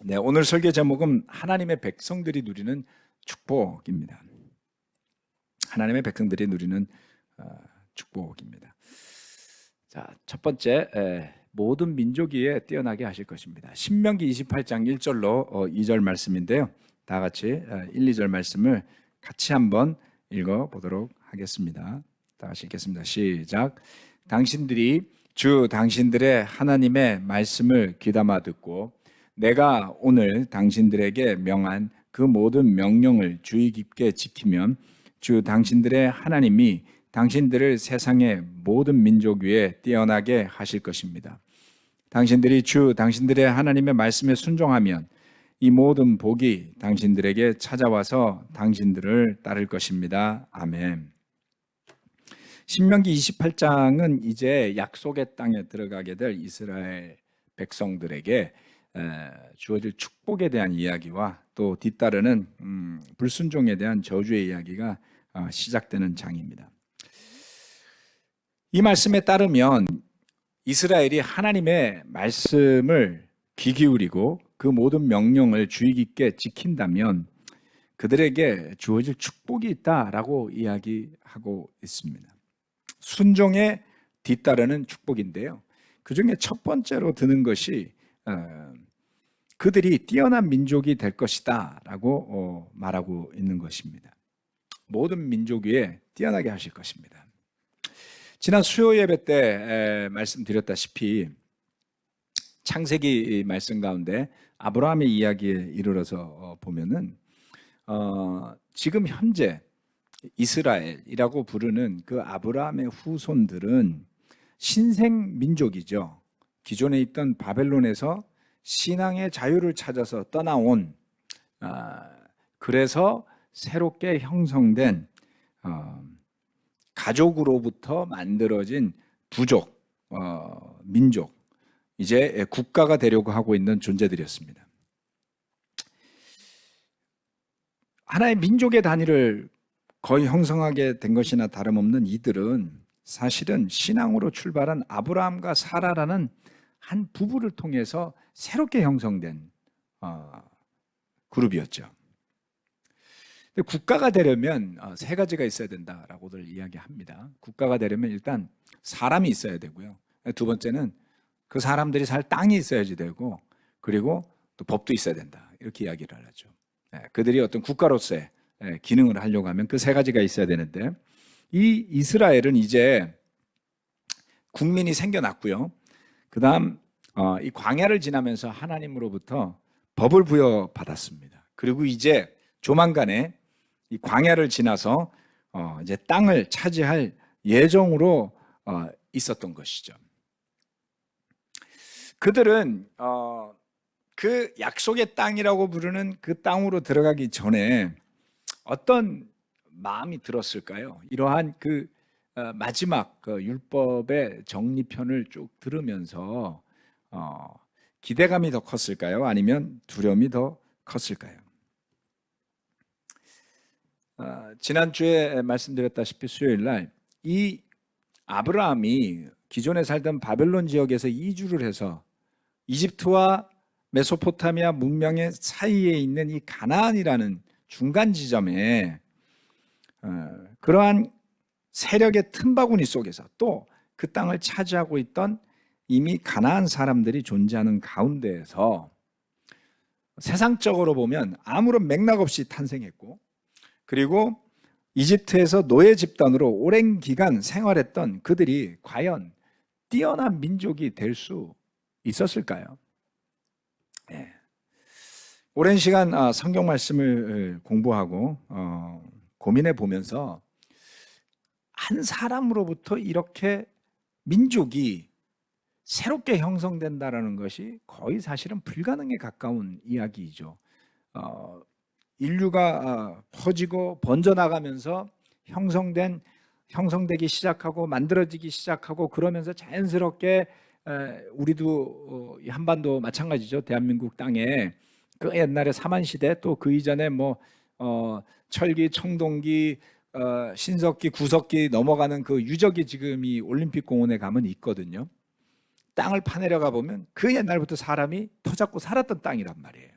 네, 오늘 설교 제목은 하나님의 백성들이 누리는 축복입니다. 하나님의 백성들이 누리는 축복입니다. 자, 첫 번째, 모든 민족 위에 뛰어나게 하실 것입니다. 신명기 28장 1절로 2절 말씀인데요. 다 같이 1, 2절 말씀을 같이 한번 읽어보도록 하겠습니다. 다 같이 읽겠습니다. 시작. 당신들이 주 당신들의 하나님의 말씀을 귀담아 듣고 내가 오늘 당신들에게 명한 그 모든 명령을 주의 깊게 지키면 주 당신들의 하나님이 당신들을 세상의 모든 민족 위에 뛰어나게 하실 것입니다. 당신들이 주 당신들의 하나님의 말씀에 순종하면 이 모든 복이 당신들에게 찾아와서 당신들을 따를 것입니다. 아멘. 신명기 28장은 이제 약속의 땅에 들어가게 될 이스라엘 백성들에게 주어질 축복에 대한 이야기와 또 뒤따르는 불순종에 대한 저주의 이야기가 시작되는 장입니다. 이 말씀에 따르면 이스라엘이 하나님의 말씀을 귀 기울이고 그 모든 명령을 주의 깊게 지킨다면 그들에게 주어질 축복이 있다라고 이야기하고 있습니다. 순종에 뒤따르는 축복인데요. 그 중에 첫 번째로 드는 것이 그들이 뛰어난 민족이 될 것이다 라고 말하고 있는 것입니다. 모든 민족 위에 뛰어나게 하실 것입니다. 지난 수요 예배 때 말씀드렸다시피 창세기 말씀 가운데 아브라함의 이야기에 이르러서 보면은 지금 현재 이스라엘이라고 부르는 그 아브라함의 후손들은 신생 민족이죠. 기존에 있던 바벨론에서 신앙의 자유를 찾아서 떠나온 그래서 새롭게 형성된 가족으로부터 만들어진 부족, 민족, 이제 국가가 되려고 하고 있는 존재들이었습니다. 하나의 민족의 단위를 거의 형성하게 된 것이나 다름없는 이들은 사실은 신앙으로 출발한 아브라함과 사라라는 한 부부를 통해서 새롭게 형성된 그룹이었죠. 근데 국가가 되려면 세 가지가 있어야 된다라고들 이야기합니다. 국가가 되려면 일단 사람이 있어야 되고요. 두 번째는 그 사람들이 살 땅이 있어야지 되고, 그리고 또 법도 있어야 된다. 이렇게 이야기를 하죠. 그들이 어떤 국가로서의 기능을 하려고 하면 그 세 가지가 있어야 되는데, 이 이스라엘은 이제 국민이 생겨났고요. 그 다음 이 광야를 지나면서 하나님으로부터 법을 부여받았습니다. 그리고 이제 조만간에 이 광야를 지나서 이제 땅을 차지할 예정으로 있었던 것이죠. 그들은 그 약속의 땅이라고 부르는 그 땅으로 들어가기 전에 어떤 마음이 들었을까요? 이러한 그 마지막 그 율법의 정리편을 쭉 들으면서 기대감이 더 컸을까요? 아니면 두려움이 더 컸을까요? 지난주에 말씀드렸다시피 수요일 날 이 아브라함이 기존에 살던 바벨론 지역에서 이주를 해서 이집트와 메소포타미아 문명의 사이에 있는 이 가나안이라는 중간 지점에 그러한 세력의 틈바구니 속에서 또 그 땅을 차지하고 있던 이미 가나안 사람들이 존재하는 가운데에서 세상적으로 보면 아무런 맥락 없이 탄생했고, 그리고 이집트에서 노예 집단으로 오랜 기간 생활했던 그들이 과연 뛰어난 민족이 될 수 있었을까요? 오랜 시간 성경 말씀을 공부하고 고민해 보면서 한 사람으로부터 이렇게 민족이 새롭게 형성된다라는 것이 거의 사실은 불가능에 가까운 이야기이죠. 인류가 퍼지고 번져나가면서 형성되기 시작하고 만들어지기 시작하고 그러면서 자연스럽게 우리도 한반도 마찬가지죠. 대한민국 땅에 그 옛날에 사만시대 또 그 이전에 뭐 철기, 청동기, 신석기, 구석기 넘어가는 그 유적이 지금 이 올림픽 공원에 가면 있거든요. 땅을 파내려가 보면 그 옛날부터 사람이 터잡고 살았던 땅이란 말이에요.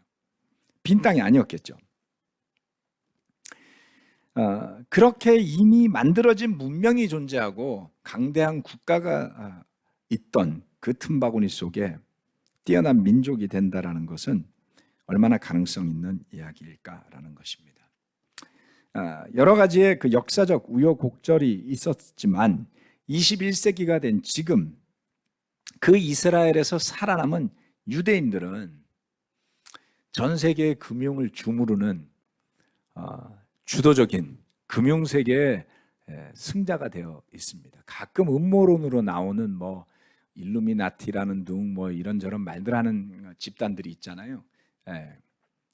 빈 땅이 아니었겠죠. 그렇게 이미 만들어진 문명이 존재하고 강대한 국가가 있던 그 틈바구니 속에 뛰어난 민족이 된다라는 것은 얼마나 가능성 있는 이야기일까라는 것입니다. 여러 가지의 그 역사적 우여곡절이 있었지만 21세기가 된 지금 그 이스라엘에서 살아남은 유대인들은 전 세계의 금융을 주무르는 주도적인 금융세계의 승자가 되어 있습니다. 가끔 음모론으로 나오는 뭐 일루미나티라는 등 뭐 이런저런 말들 하는 집단들이 있잖아요.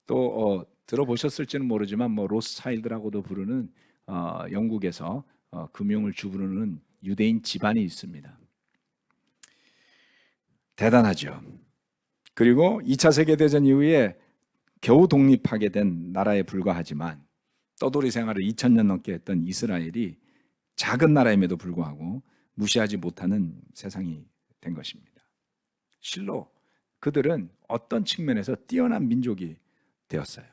또 들어보셨을지는 모르지만 뭐 로스차일드라고도 부르는 영국에서 금융을 주무르는 유대인 집안이 있습니다. 대단하죠. 그리고 2차 세계대전 이후에 겨우 독립하게 된 나라에 불과하지만 떠돌이 생활을 2000년 넘게 했던 이스라엘이 작은 나라임에도 불구하고 무시하지 못하는 세상이 된 것입니다. 실로 그들은 어떤 측면에서 뛰어난 민족이 되었어요.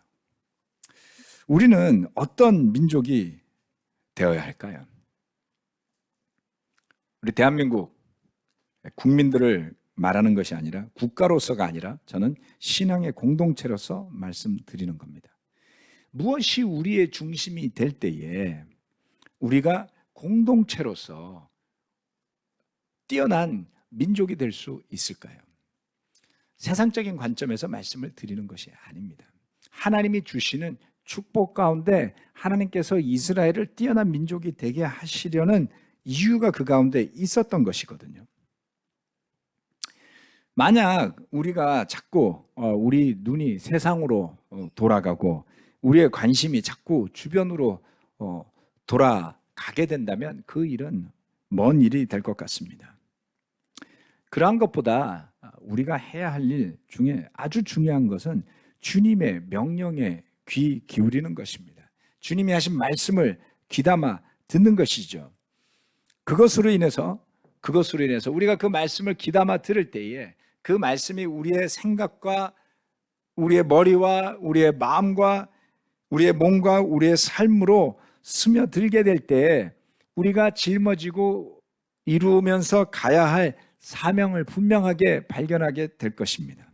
우리는 어떤 민족이 되어야 할까요? 우리 대한민국 국민들을 말하는 것이 아니라 국가로서가 아니라 저는 신앙의 공동체로서 말씀드리는 겁니다. 무엇이 우리의 중심이 될 때에 우리가 공동체로서 뛰어난 민족이 될 수 있을까요? 세상적인 관점에서 말씀을 드리는 것이 아닙니다. 하나님이 주시는 축복 가운데 하나님께서 이스라엘을 뛰어난 민족이 되게 하시려는 이유가 그 가운데 있었던 것이거든요. 만약 우리가 자꾸 우리 눈이 세상으로 돌아가고 우리의 관심이 자꾸 주변으로 돌아가게 된다면 그 일은 먼 일이 될 것 같습니다. 그러한 것보다 우리가 해야 할 일 중에 아주 중요한 것은 주님의 명령에 귀 기울이는 것입니다. 주님이 하신 말씀을 귀담아 듣는 것이죠. 그것으로 인해서 우리가 그 말씀을 귀담아 들을 때에 그 말씀이 우리의 생각과 우리의 머리와 우리의 마음과 우리의 몸과 우리의 삶으로 스며들게 될 때 우리가 짊어지고 이루면서 가야 할 사명을 분명하게 발견하게 될 것입니다.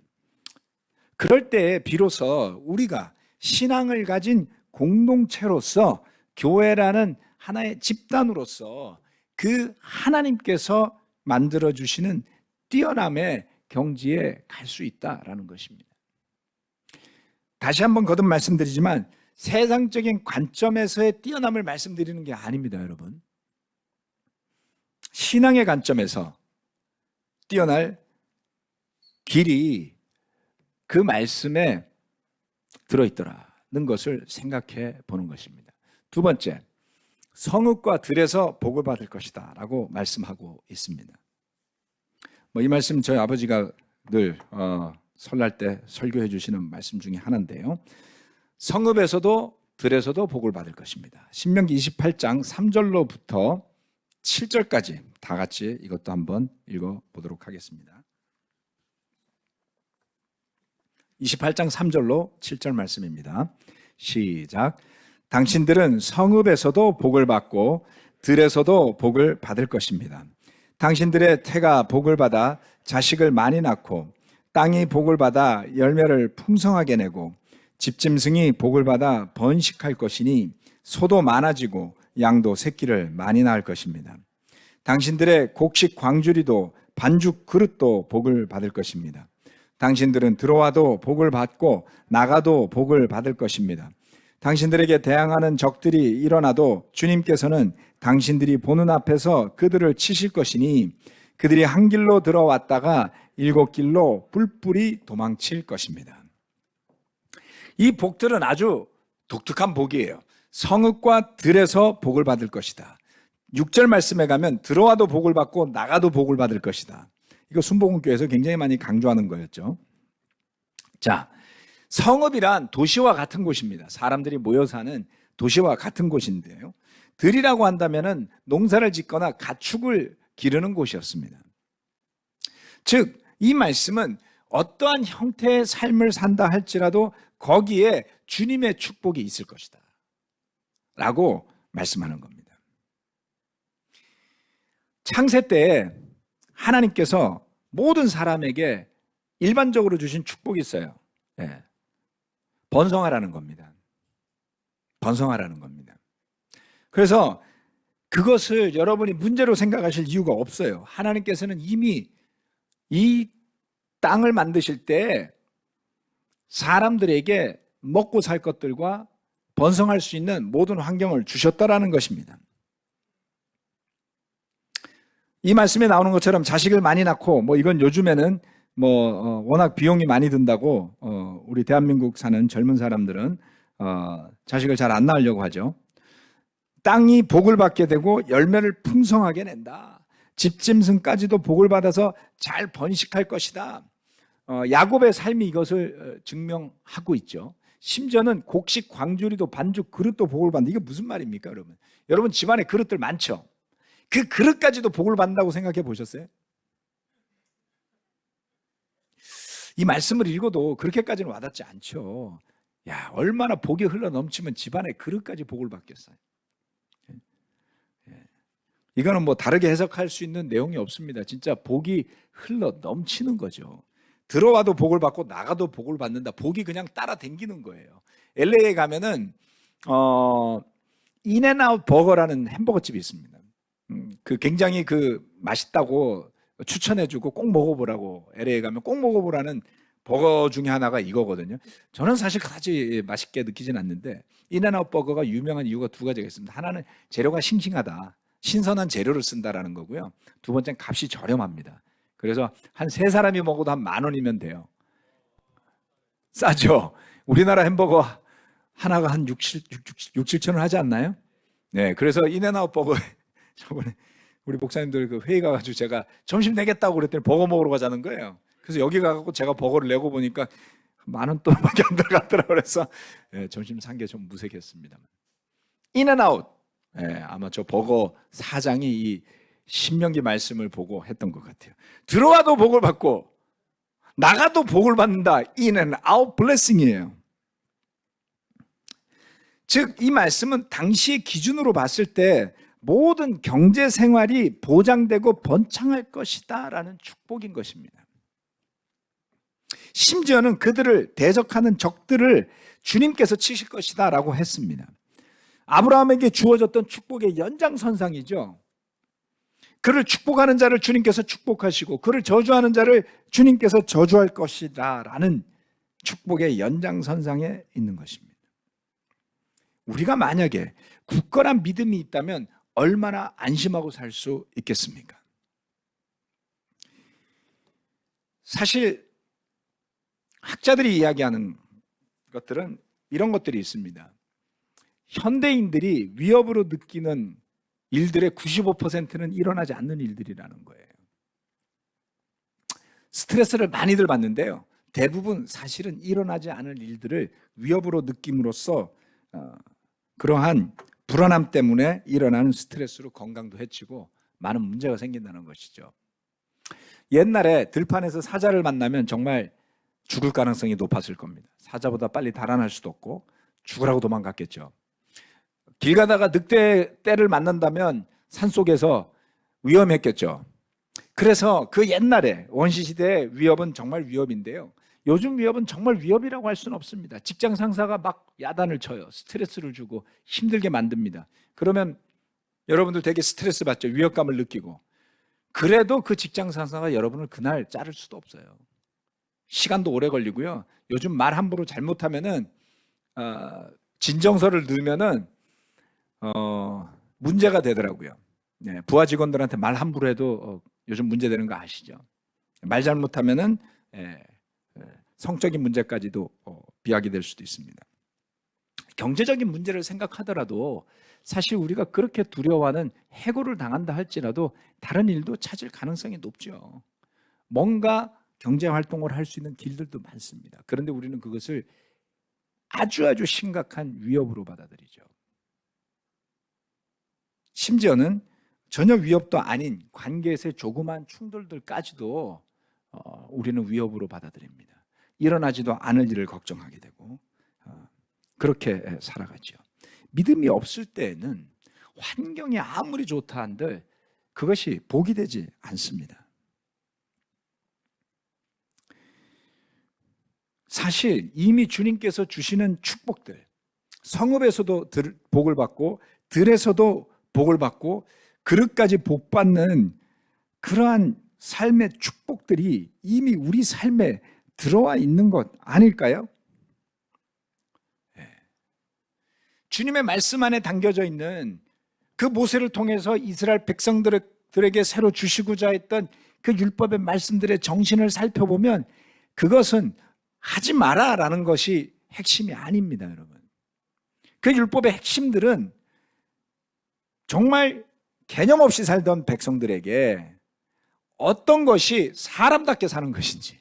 그럴 때 비로소 우리가 신앙을 가진 공동체로서 교회라는 하나의 집단으로서 그 하나님께서 만들어주시는 뛰어남의 경지에 갈 수 있다라는 것입니다. 다시 한번 거듭 말씀드리지만 세상적인 관점에서의 뛰어남을 말씀드리는 게 아닙니다, 여러분. 신앙의 관점에서 뛰어날 길이 그 말씀에 들어있더라는 것을 생각해 보는 것입니다. 두 번째, 성읍과 들에서 복을 받을 것이다 라고 말씀하고 있습니다. 이 말씀 저희 아버지가 늘 설날 때 설교해 주시는 말씀 중에 하나인데요. 성읍에서도 들에서도 복을 받을 것입니다. 신명기 28장 3절로부터 7절까지 다 같이 이것도 한번 읽어보도록 하겠습니다. 28장 3절로 7절 말씀입니다. 시작. 당신들은 성읍에서도 복을 받고 들에서도 복을 받을 것입니다. 당신들의 태가 복을 받아 자식을 많이 낳고 땅이 복을 받아 열매를 풍성하게 내고 집짐승이 복을 받아 번식할 것이니 소도 많아지고 양도 새끼를 많이 낳을 것입니다. 당신들의 곡식 광주리도 반죽 그릇도 복을 받을 것입니다. 당신들은 들어와도 복을 받고 나가도 복을 받을 것입니다. 당신들에게 대항하는 적들이 일어나도 주님께서는 당신들이 보는 앞에서 그들을 치실 것이니 그들이 한 길로 들어왔다가 7길로 뿔뿔이 도망칠 것입니다. 이 복들은 아주 독특한 복이에요. 성읍과 들에서 복을 받을 것이다. 6절 말씀에 가면 들어와도 복을 받고 나가도 복을 받을 것이다. 이거 순복음교회에서 굉장히 많이 강조하는 거였죠. 자, 성읍이란 도시와 같은 곳입니다. 사람들이 모여 사는 도시와 같은 곳인데요. 들이라고 한다면은 농사를 짓거나 가축을 기르는 곳이었습니다. 즉, 이 말씀은 어떠한 형태의 삶을 산다 할지라도 거기에 주님의 축복이 있을 것이다 라고 말씀하는 겁니다. 창세 때 하나님께서 모든 사람에게 일반적으로 주신 축복이 있어요. 예. 번성하라는 겁니다. 번성하라는 겁니다. 그래서 그것을 여러분이 문제로 생각하실 이유가 없어요. 하나님께서는 이미 이 땅을 만드실 때 사람들에게 먹고 살 것들과 번성할 수 있는 모든 환경을 주셨다라는 것입니다. 이 말씀에 나오는 것처럼 자식을 많이 낳고 이건 요즘에는 워낙 비용이 많이 든다고 우리 대한민국 사는 젊은 사람들은 자식을 잘 안 낳으려고 하죠. 땅이 복을 받게 되고 열매를 풍성하게 낸다. 집짐승까지도 복을 받아서 잘 번식할 것이다. 야곱의 삶이 이것을 증명하고 있죠. 심지어는 곡식 광주리도 반죽 그릇도 복을 받는다. 이게 무슨 말입니까, 여러분? 여러분 집안에 그릇들 많죠? 그 그릇까지도 복을 받는다고 생각해 보셨어요? 이 말씀을 읽어도 그렇게까지는 와닿지 않죠. 야, 얼마나 복이 흘러 넘치면 집안에 그릇까지 복을 받겠어요. 이거는 다르게 해석할 수 있는 내용이 없습니다. 진짜 복이 흘러 넘치는 거죠. 들어와도 복을 받고 나가도 복을 받는다. 복이 그냥 따라다니는 거예요. LA에 가면은 인앤아웃 버거라는 햄버거 집이 있습니다. 그 굉장히 맛있다고 추천해주고 꼭 먹어보라고, LA에 가면 꼭 먹어보라는 버거 중에 하나가 이거거든요. 저는 사실 그다지 맛있게 느끼진 않는데 인앤아웃 버거가 유명한 이유가 두 가지가 있습니다. 하나는 재료가 싱싱하다, 신선한 재료를 쓴다라는 거고요. 두 번째는 값이 저렴합니다. 그래서 한 세 사람이 먹어도 한 10,000원이면 돼요. 싸죠? 우리나라 햄버거 하나가 한 7천 원 하지 않나요? 네, 그래서 인앤아웃 버거 저번에 우리 목사님들 회의 가가지고 제가 점심 내겠다고 그랬더니 버거 먹으러 가자는 거예요. 그래서 여기 가서 제가 버거를 내고 보니까 10,000원 돈밖에 안 들어갔더라고요. 그래서 점심 산 게 좀 무색했습니다. 인앤아웃, 아마 저 버거 사장이 이 신명기 말씀을 보고 했던 것 같아요. 들어와도 복을 받고 나가도 복을 받는다. 인앤아웃 블레싱이에요. 즉 이 말씀은 당시의 기준으로 봤을 때 모든 경제 생활이 보장되고 번창할 것이다 라는 축복인 것입니다. 심지어는 그들을 대적하는 적들을 주님께서 치실 것이다 라고 했습니다. 아브라함에게 주어졌던 축복의 연장선상이죠. 그를 축복하는 자를 주님께서 축복하시고 그를 저주하는 자를 주님께서 저주할 것이다 라는 축복의 연장선상에 있는 것입니다. 우리가 만약에 굳건한 믿음이 있다면 얼마나 안심하고 살 수 있겠습니까? 사실 학자들이 이야기하는 것들은 이런 것들이 있습니다. 현대인들이 위협으로 느끼는 일들의 95%는 일어나지 않는 일들이라는 거예요. 스트레스를 많이들 받는데요. 대부분 사실은 일어나지 않을 일들을 위협으로 느낌으로써 그러한 불안함 때문에 일어나는 스트레스로 건강도 해치고 많은 문제가 생긴다는 것이죠. 옛날에 들판에서 사자를 만나면 정말 죽을 가능성이 높았을 겁니다. 사자보다 빨리 달아날 수도 없고 죽으라고 도망갔겠죠. 길 가다가 늑대를 만난다면 산속에서 위험했겠죠. 그래서 그 옛날에 원시시대의 위협은 정말 위협인데요. 요즘 위협은 정말 위협이라고 할 수는 없습니다. 직장 상사가 막 야단을 쳐요. 스트레스를 주고 힘들게 만듭니다. 그러면 여러분들 되게 스트레스 받죠. 위협감을 느끼고. 그래도 그 직장 상사가 여러분을 그날 자를 수도 없어요. 시간도 오래 걸리고요. 요즘 말 함부로 잘못하면은 진정서를 넣으면은 문제가 되더라고요. 네, 부하 직원들한테 말 함부로 해도 요즘 문제되는 거 아시죠? 말 잘못하면은 성적인 문제까지도 비하게 될 수도 있습니다. 경제적인 문제를 생각하더라도 사실 우리가 그렇게 두려워하는 해고를 당한다 할지라도 다른 일도 찾을 가능성이 높죠. 뭔가 경제 활동을 할 수 있는 길들도 많습니다. 그런데 우리는 그것을 아주 심각한 위협으로 받아들이죠. 심지어는 전혀 위협도 아닌 관계에서의 조그만 충돌들까지도 우리는 위협으로 받아들입니다. 일어나지도 않을 일을 걱정하게 되고 그렇게 살아가죠. 믿음이 없을 때에는 환경이 아무리 좋다 한들 그것이 복이 되지 않습니다. 사실 이미 주님께서 주시는 축복들, 성읍에서도 복을 받고 들에서도 복을 받고 그릇까지 복 받는 그러한 삶의 축복들이 이미 우리 삶에 들어와 있는 것 아닐까요? 주님의 말씀 안에 담겨져 있는 그 모세를 통해서 이스라엘 백성들에게 새로 주시고자 했던 그 율법의 말씀들의 정신을 살펴보면 그것은 하지 마라라는 것이 핵심이 아닙니다, 여러분. 그 율법의 핵심들은 정말 개념 없이 살던 백성들에게 어떤 것이 사람답게 사는 것인지,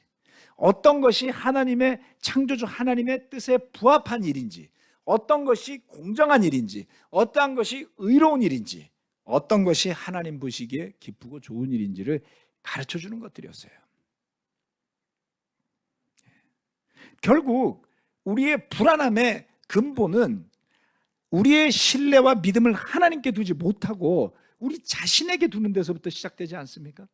어떤 것이 하나님의 창조주 하나님의 뜻에 부합한 일인지, 어떤 것이 공정한 일인지, 어떠한 것이 의로운 일인지, 어떤 것이 하나님 보시기에 기쁘고 좋은 일인지를 가르쳐 주는 것들이었어요. 결국 우리의 불안함의 근본은 우리의 신뢰와 믿음을 하나님께 두지 못하고 우리 자신에게 두는 데서부터 시작되지 않습니까?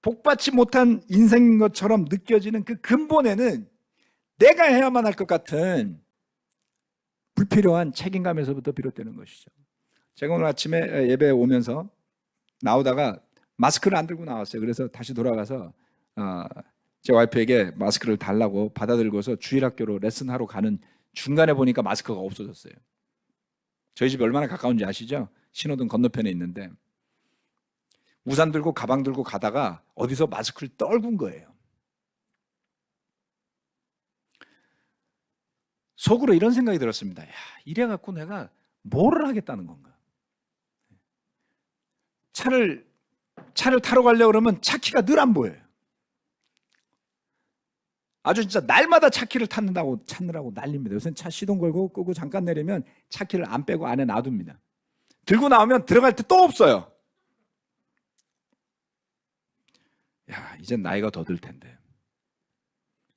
복받지 못한 인생인 것처럼 느껴지는 그 근본에는 내가 해야만 할 것 같은 불필요한 책임감에서부터 비롯되는 것이죠. 제가 오늘 아침에 예배에 오면서 나오다가 마스크를 안 들고 나왔어요. 그래서 다시 돌아가서 제 와이프에게 마스크를 달라고 받아들고서 주일학교로 레슨하러 가는 중간에 보니까 마스크가 없어졌어요. 저희 집이 얼마나 가까운지 아시죠? 신호등 건너편에 있는데 우산 들고 가방 들고 가다가 어디서 마스크를 떨군 거예요. 속으로 이런 생각이 들었습니다. 야, 이래갖고 내가 뭐를 하겠다는 건가? 차를 타러 가려고 그러면 차 키가 늘 안 보여요. 아주 진짜 날마다 차 키를 찾느라고 난립니다. 요새는 차 시동 걸고 끄고 잠깐 내리면 차 키를 안 빼고 안에 놔둡니다. 들고 나오면 들어갈 때 또 없어요. 야, 이젠 나이가 더 들 텐데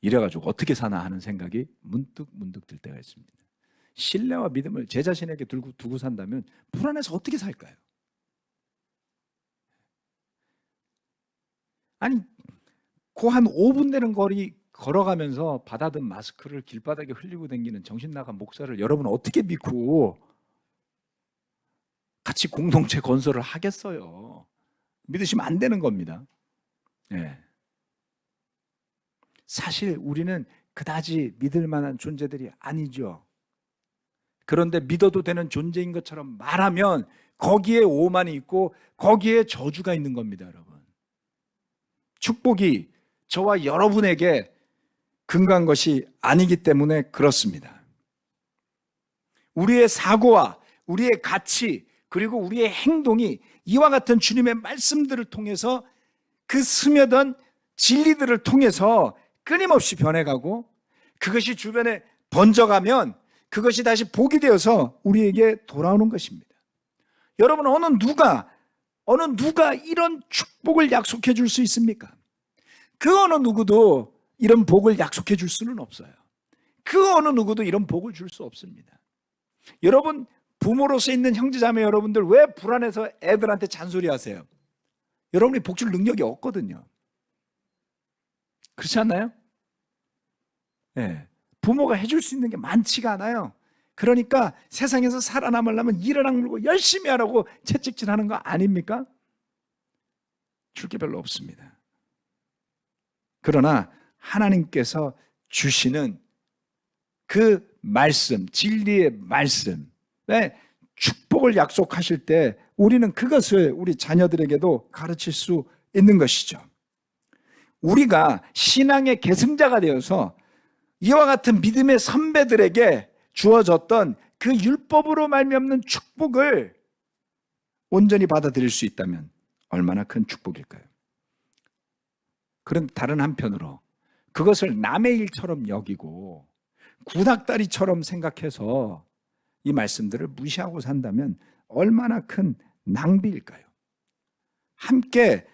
이래가지고 어떻게 사나 하는 생각이 문득 들 때가 있습니다. 신뢰와 믿음을 제 자신에게 두고 산다면 불안해서 어떻게 살까요? 아니, 그 한 5분 되는 거리 걸어가면서 받아든 마스크를 길바닥에 흘리고 다니는 정신 나간 목사를 여러분 어떻게 믿고 같이 공동체 건설을 하겠어요? 믿으시면 안 되는 겁니다. 네. 사실 우리는 그다지 믿을 만한 존재들이 아니죠. 그런데 믿어도 되는 존재인 것처럼 말하면 거기에 오만이 있고 거기에 저주가 있는 겁니다, 여러분. 축복이 저와 여러분에게 근거한 것이 아니기 때문에 그렇습니다. 우리의 사고와 우리의 가치 그리고 우리의 행동이 이와 같은 주님의 말씀들을 통해서 그 스며든 진리들을 통해서 끊임없이 변해가고 그것이 주변에 번져가면 그것이 다시 복이 되어서 우리에게 돌아오는 것입니다. 여러분, 어느 누가 이런 축복을 약속해 줄 수 있습니까? 그 어느 누구도 이런 복을 약속해 줄 수는 없어요. 그 어느 누구도 이런 복을 줄 수 없습니다. 여러분, 부모로서 있는 형제자매 여러분들 왜 불안해서 애들한테 잔소리하세요? 여러분이 복 줄 능력이 없거든요. 그렇지 않나요? 네. 부모가 해줄 수 있는 게 많지가 않아요. 그러니까 세상에서 살아남으려면 일을 악물고 열심히 하라고 채찍질하는 거 아닙니까? 줄 게 별로 없습니다. 그러나 하나님께서 주시는 그 말씀, 진리의 말씀, 축복을 약속하실 때 우리는 그것을 우리 자녀들에게도 가르칠 수 있는 것이죠. 우리가 신앙의 계승자가 되어서 이와 같은 믿음의 선배들에게 주어졌던 그 율법으로 말미암는 축복을 온전히 받아들일 수 있다면 얼마나 큰 축복일까요? 그런 다른 한편으로 그것을 남의 일처럼 여기고 구닥다리처럼 생각해서 이 말씀들을 무시하고 산다면 얼마나 큰 낭비일까요? 함께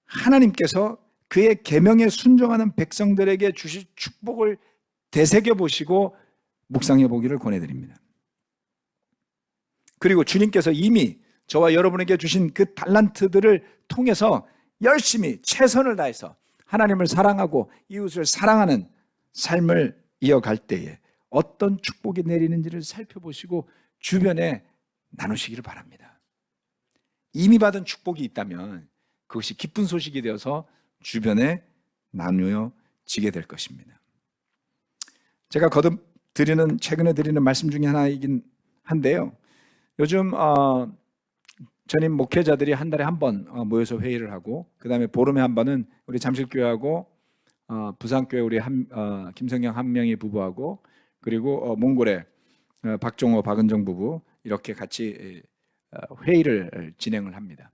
하나님께서 그의 계명에 순종하는 백성들에게 주실 축복을 되새겨 보시고 묵상해 보기를 권해드립니다. 그리고 주님께서 이미 저와 여러분에게 주신 그 달란트들을 통해서 열심히 최선을 다해서 하나님을 사랑하고 이웃을 사랑하는 삶을 이어갈 때에 어떤 축복이 내리는지를 살펴보시고 주변에 나누시기를 바랍니다. 이미 받은 축복이 있다면 그것이 기쁜 소식이 되어서 주변에 나누어지게 될 것입니다. 제가 최근에 드리는 말씀 중에 하나이긴 한데요. 요즘 전임 목회자들이 한 달에 한 번 모여서 회의를 하고, 그 다음에 보름에 한 번은 우리 잠실교회하고 부산교회 우리 김성경 한명희 부부하고, 그리고 몽골의 박종호 박은정 부부, 이렇게 같이 회의를 진행을 합니다.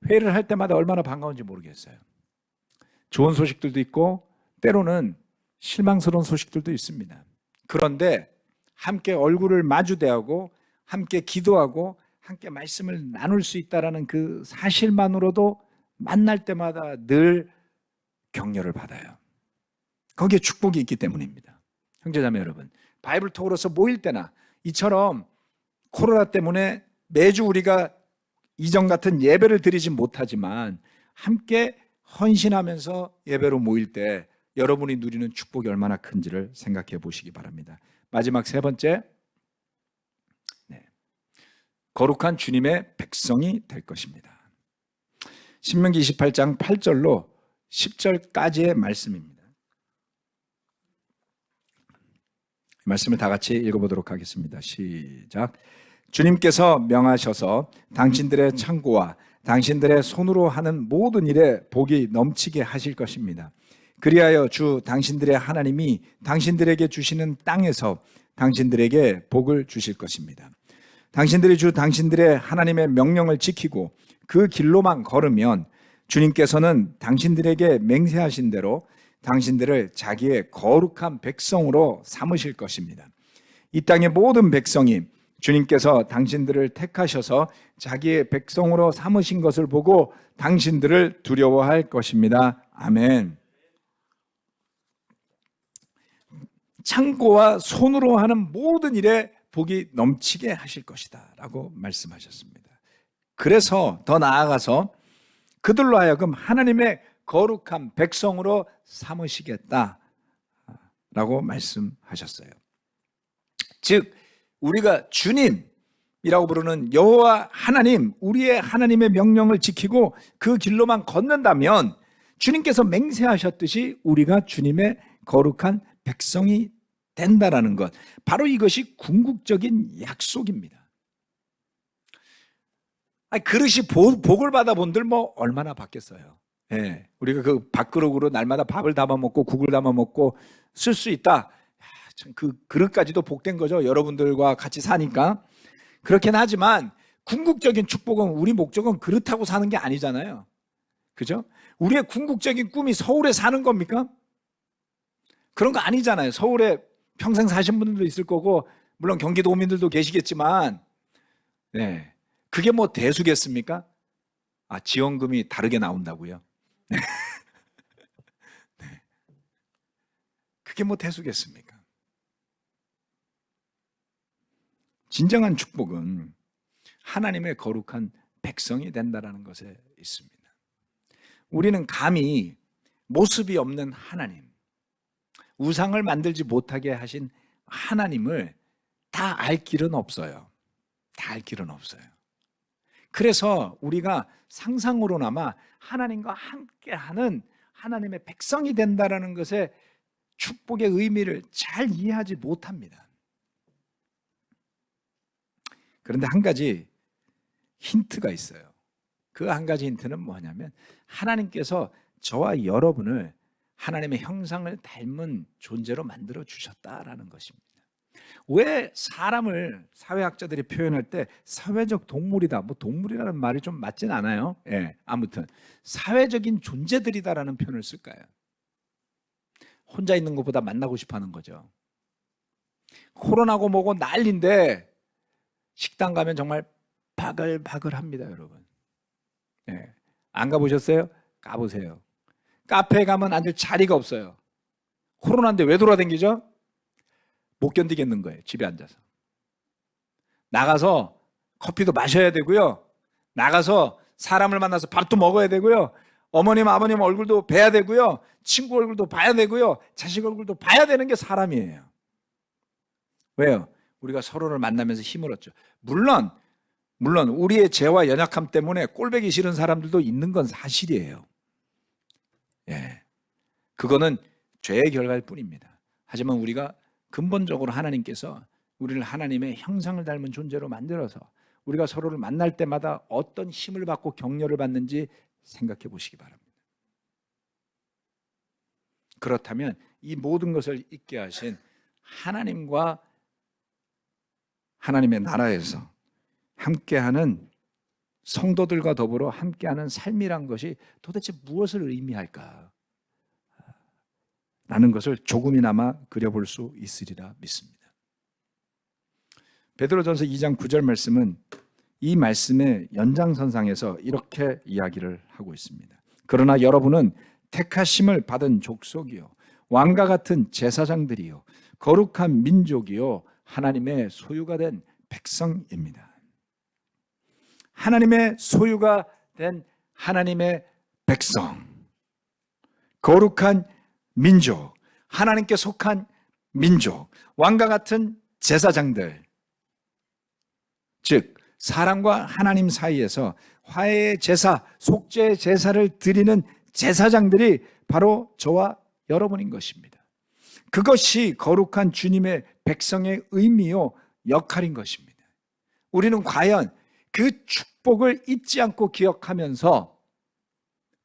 회의를 할 때마다 얼마나 반가운지 모르겠어요. 좋은 소식들도 있고 때로는 실망스러운 소식들도 있습니다. 그런데 함께 얼굴을 마주대하고 함께 기도하고 함께 말씀을 나눌 수 있다는 그 사실만으로도 만날 때마다 늘 격려를 받아요. 거기에 축복이 있기 때문입니다. 형제자매 여러분, 바이블톡으로서 모일 때나 이처럼 코로나 때문에 매주 우리가 이전 같은 예배를 드리지 못하지만 함께 헌신하면서 예배로 모일 때 여러분이 누리는 축복이 얼마나 큰지를 생각해 보시기 바랍니다. 마지막 세 번째, 거룩한 주님의 백성이 될 것입니다. 신명기 28장 8절로 10절까지의 말씀입니다. 이 말씀을 다 같이 읽어보도록 하겠습니다. 시작. 주님께서 명하셔서 당신들의 창고와 당신들의 손으로 하는 모든 일에 복이 넘치게 하실 것입니다. 그리하여 주 당신들의 하나님이 당신들에게 주시는 땅에서 당신들에게 복을 주실 것입니다. 당신들이 주 당신들의 하나님의 명령을 지키고 그 길로만 걸으면 주님께서는 당신들에게 맹세하신 대로 당신들을 자기의 거룩한 백성으로 삼으실 것입니다. 이 땅의 모든 백성이 주님께서 당신들을 택하셔서 자기의 백성으로 삼으신 것을 보고 당신들을 두려워할 것입니다. 아멘. 창고와 손으로 하는 모든 일에 복이 넘치게 하실 것이다 라고 말씀하셨습니다. 그래서 더 나아가서 그들로 하여금 하나님의 거룩한 백성으로 삼으시겠다 라고 말씀하셨어요. 즉 우리가 주님이라고 부르는 여호와 하나님, 우리의 하나님의 명령을 지키고 그 길로만 걷는다면 주님께서 맹세하셨듯이 우리가 주님의 거룩한 백성이 된다라는 것, 바로 이것이 궁극적인 약속입니다. 그릇이 복을 받아본들 뭐 얼마나 받겠어요. 예, 우리가 그 밥그릇으로 날마다 밥을 담아먹고 국을 담아먹고 쓸 수 있다. 참 그 그릇까지도 복된 거죠. 여러분들과 같이 사니까. 그렇긴 하지만 궁극적인 축복은, 우리 목적은 그릇하고 사는 게 아니잖아요. 그죠? 우리의 궁극적인 꿈이 서울에 사는 겁니까? 그런 거 아니잖아요. 서울에 평생 사신 분들도 있을 거고 물론 경기도민들도 계시겠지만, 네, 그게 뭐 대수겠습니까? 지원금이 다르게 나온다고요? 네. 그게 뭐 대수겠습니까? 진정한 축복은 하나님의 거룩한 백성이 된다는 것에 있습니다. 우리는 감히 모습이 없는 하나님, 우상을 만들지 못하게 하신 하나님을 다 알 길은 없어요. 다 알 길은 없어요. 그래서 우리가 상상으로나마 하나님과 함께하는 하나님의 백성이 된다는 것에 축복의 의미를 잘 이해하지 못합니다. 그런데 한 가지 힌트가 있어요. 그 한 가지 힌트는 뭐냐면 하나님께서 저와 여러분을 하나님의 형상을 닮은 존재로 만들어 주셨다라는 것입니다. 왜 사람을 사회학자들이 표현할 때 사회적 동물이다, 뭐 동물이라는 말이 좀 맞진 않아요. 예, 아무튼 사회적인 존재들이다라는 표현을 쓸까요? 혼자 있는 것보다 만나고 싶어 하는 거죠. 코로나고 뭐고 난리인데 식당 가면 정말 바글바글합니다, 여러분. 예, 안 가보셨어요? 가보세요. 카페에 가면 앉을 자리가 없어요. 코로나인데 왜 돌아다니죠? 못 견디겠는 거예요. 집에 앉아서. 나가서 커피도 마셔야 되고요. 나가서 사람을 만나서 밥도 먹어야 되고요. 어머님, 아버님 얼굴도 봐야 되고요. 친구 얼굴도 봐야 되고요. 자식 얼굴도 봐야 되는 게 사람이에요. 왜요? 우리가 서로를 만나면서 힘을 얻죠. 물론 우리의 죄와 연약함 때문에 꼴보기 싫은 사람들도 있는 건 사실이에요. 예, 그거는 죄의 결과일 뿐입니다. 하지만 우리가 근본적으로 하나님께서 우리를 하나님의 형상을 닮은 존재로 만들어서 우리가 서로를 만날 때마다 어떤 힘을 받고 격려를 받는지 생각해 보시기 바랍니다. 그렇다면 이 모든 것을 있게 하신 하나님과 하나님의 나라에서 함께하는 성도들과 더불어 함께하는 삶이란 것이 도대체 무엇을 의미할까? 라는 것을 조금이나마 그려볼 수 있으리라 믿습니다. 베드로전서 2장 9절 말씀은 이 말씀의 연장선상에서 이렇게 이야기를 하고 있습니다. 그러나 여러분은 택하심을 받은 족속이요 왕과 같은 제사장들이요 거룩한 민족이요 하나님의 소유가 된 백성입니다. 하나님의 소유가 된 하나님의 백성, 거룩한 민족, 하나님께 속한 민족, 왕과 같은 제사장들, 즉 사람과 하나님 사이에서 화해의 제사, 속죄의 제사를 드리는 제사장들이 바로 저와 여러분인 것입니다. 그것이 거룩한 주님의 백성의 의미요 역할인 것입니다. 우리는 과연 그 축복을 잊지 않고 기억하면서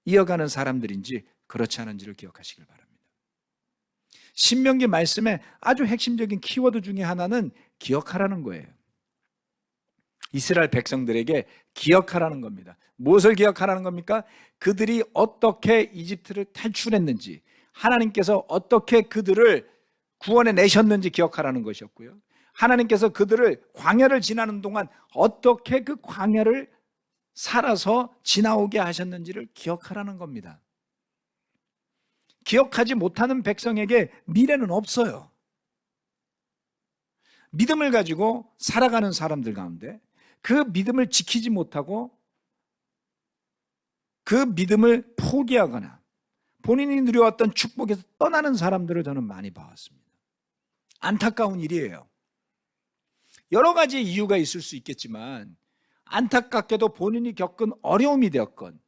이어가는 사람들인지 그렇지 않은지를 기억하시길 바랍니다. 신명기 말씀의 아주 핵심적인 키워드 중에 하나는 기억하라는 거예요. 이스라엘 백성들에게 기억하라는 겁니다. 무엇을 기억하라는 겁니까? 그들이 어떻게 이집트를 탈출했는지, 하나님께서 어떻게 그들을 구원해 내셨는지 기억하라는 것이었고요. 하나님께서 그들을 광야를 지나는 동안 어떻게 그 광야를 살아서 지나오게 하셨는지를 기억하라는 겁니다. 기억하지 못하는 백성에게 미래는 없어요. 믿음을 가지고 살아가는 사람들 가운데 그 믿음을 지키지 못하고 그 믿음을 포기하거나 본인이 누려왔던 축복에서 떠나는 사람들을 저는 많이 봐왔습니다. 안타까운 일이에요. 여러 가지 이유가 있을 수 있겠지만 안타깝게도 본인이 겪은 어려움이 되었건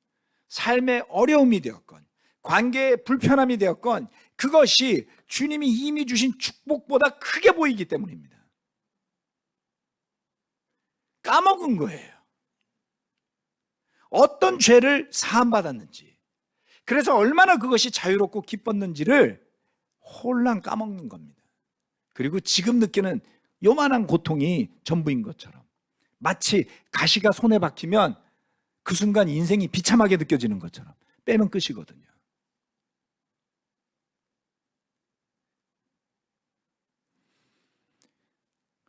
삶의 어려움이 되었건 관계의 불편함이 되었건 그것이 주님이 이미 주신 축복보다 크게 보이기 때문입니다. 까먹은 거예요. 어떤 죄를 사함받았는지, 그래서 얼마나 그것이 자유롭고 기뻤는지를 홀랑 까먹는 겁니다. 그리고 지금 느끼는 요만한 고통이 전부인 것처럼, 마치 가시가 손에 박히면 그 순간 인생이 비참하게 느껴지는 것처럼 빼면 끝이거든요.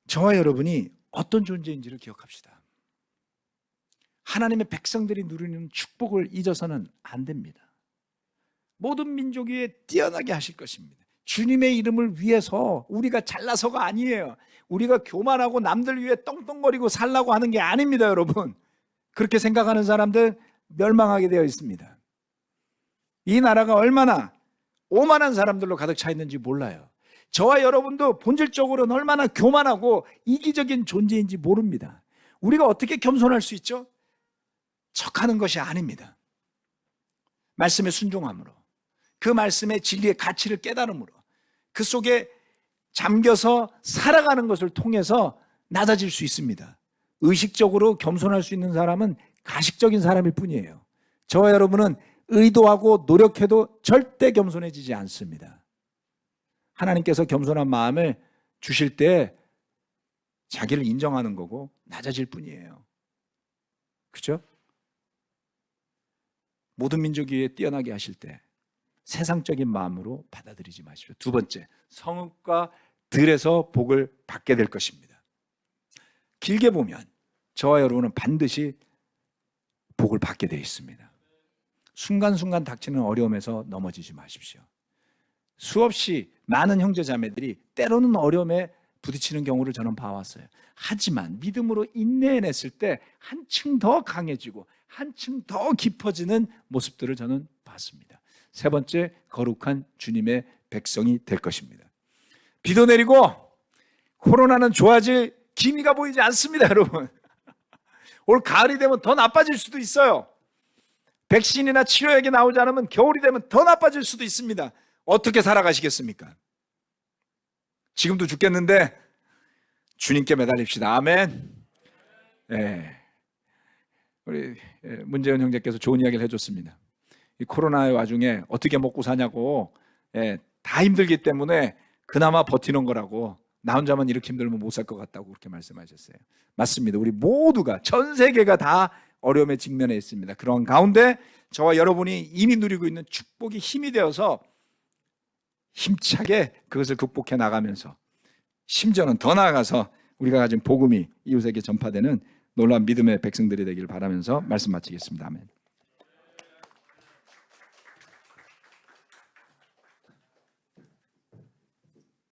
저와 여러분이 어떤 존재인지를 기억합시다. 하나님의 백성들이 누리는 축복을 잊어서는 안 됩니다. 모든 민족 위에 뛰어나게 하실 것입니다. 주님의 이름을 위해서 우리가 잘나서가 아니에요. 우리가 교만하고 남들 위해 떵떵거리고 살라고 하는 게 아닙니다, 여러분. 그렇게 생각하는 사람들 멸망하게 되어 있습니다. 이 나라가 얼마나 오만한 사람들로 가득 차 있는지 몰라요. 저와 여러분도 본질적으로는 얼마나 교만하고 이기적인 존재인지 모릅니다. 우리가 어떻게 겸손할 수 있죠? 척하는 것이 아닙니다. 말씀에 순종함으로, 그 말씀의 진리의 가치를 깨달음으로, 그 속에 잠겨서 살아가는 것을 통해서 낮아질 수 있습니다. 의식적으로 겸손할 수 있는 사람은 가식적인 사람일 뿐이에요. 저와 여러분은 의도하고 노력해도 절대 겸손해지지 않습니다. 하나님께서 겸손한 마음을 주실 때 자기를 인정하는 거고 낮아질 뿐이에요. 그렇죠? 모든 민족 위에 뛰어나게 하실 때 세상적인 마음으로 받아들이지 마십시오. 두 번째, 성읍과 들에서 복을 받게 될 것입니다. 길게 보면 저와 여러분은 반드시 복을 받게 되어 있습니다. 순간순간 닥치는 어려움에서 넘어지지 마십시오. 수없이 많은 형제자매들이 때로는 어려움에 부딪히는 경우를 저는 봐왔어요. 하지만 믿음으로 인내해냈을 때 한층 더 강해지고 한층 더 깊어지는 모습들을 저는 봤습니다. 세 번째, 거룩한 주님의 백성이 될 것입니다. 비도 내리고 코로나는 좋아질 기미가 보이지 않습니다, 여러분. 올 가을이 되면 더 나빠질 수도 있어요. 백신이나 치료약이 나오지 않으면 겨울이 되면 더 나빠질 수도 있습니다. 어떻게 살아가시겠습니까? 지금도 죽겠는데 주님께 매달립시다. 아멘. 네. 우리 문재현 형제께서 좋은 이야기를 해줬습니다. 이 코로나의 와중에 어떻게 먹고 사냐고, 다 힘들기 때문에 그나마 버티는 거라고, 나 혼자만 이렇게 힘들면 못 살 것 같다고 그렇게 말씀하셨어요. 맞습니다. 우리 모두가, 전 세계가 다 어려움에 직면해 있습니다. 그런 가운데 저와 여러분이 이미 누리고 있는 축복이 힘이 되어서 힘차게 그것을 극복해 나가면서, 심지어는 더 나아가서 우리가 가진 복음이 이웃에게 전파되는 놀라운 믿음의 백성들이 되기를 바라면서 말씀 마치겠습니다. 아멘.